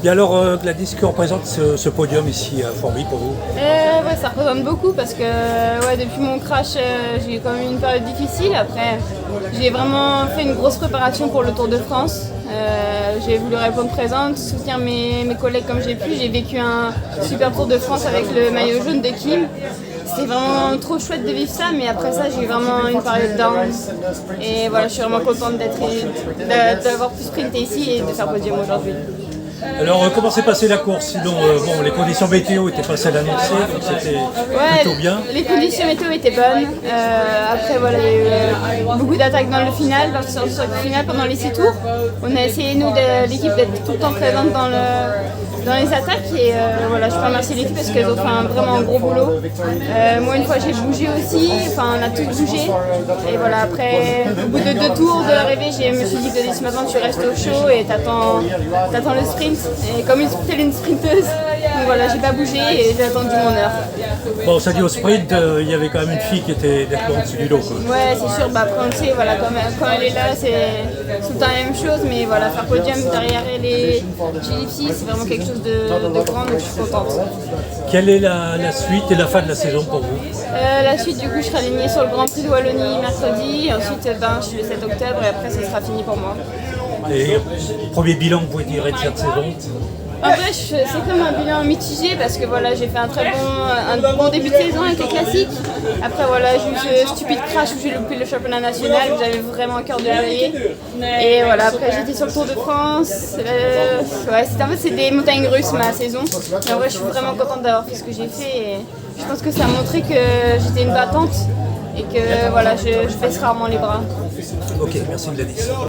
Et alors Gladys, que représente ce podium ici à Formby pour vous? Ouais, ça représente beaucoup parce que ouais, depuis mon crash, j'ai eu quand même une période difficile. Après, j'ai vraiment fait une grosse préparation pour le Tour de France. J'ai voulu répondre présente, soutenir mes collègues comme j'ai pu. J'ai vécu un super Tour de France avec le maillot jaune de Kim. C'était vraiment trop chouette de vivre ça, mais après ça, j'ai eu vraiment une période down. Et voilà, je suis vraiment contente d'avoir pu sprinter ici et de faire podium aujourd'hui. Alors comment s'est passée la course? Sinon, bon, les conditions météo étaient pas celles annoncées, donc c'était plutôt bien. Les conditions météo étaient bonnes. Après, voilà, il y a eu beaucoup d'attaques dans le final, pendant les 6 tours. On a essayé, nous, l'équipe, d'être tout le temps présente dans les attaques. Et voilà, je peux remercier l'équipe parce qu'elles ont fait vraiment un gros boulot. Moi, une fois, j'ai bougé aussi. Enfin, on a tous bougé. Et voilà, après, au bout de 2 tours de l'arrivée, je me suis dit que ce matin, tu restes au chaud et t'attends le sprint. Et comme une sprinteuse, donc voilà, j'ai pas bougé et j'ai attendu mon heure. Bon, ça dit au sprint, il y avait quand même une fille qui était nettement au-dessus du lot, quoi. Ouais, c'est sûr, après on le sait, voilà, quand elle est là, c'est tout le temps la même chose, mais voilà, faire podium derrière les Gypsy, c'est vraiment quelque chose de grand, donc je suis contente. Quelle est la suite et la fin de la saison pour vous? La suite, du coup, je serai alignée sur le Grand Prix de Wallonie mercredi, ensuite je suis le 7 octobre et après ça sera fini pour moi. Et premier bilan que vous pouvez tirer de cette saison? En vrai, c'est comme un bilan mitigé parce que voilà, j'ai fait un bon début de saison avec les classiques. Après, voilà, j'ai eu ce stupide crash où j'ai loupé le championnat national, où j'avais vraiment à cœur de gagner. Et voilà, après, j'étais sur le Tour de France. Ouais, en fait, c'est des montagnes russes ma saison. Mais en vrai, je suis vraiment contente d'avoir fait ce que j'ai fait. Et je pense que ça a montré que j'étais une battante et que voilà, je baisse rarement les bras. Ok, merci Gladys.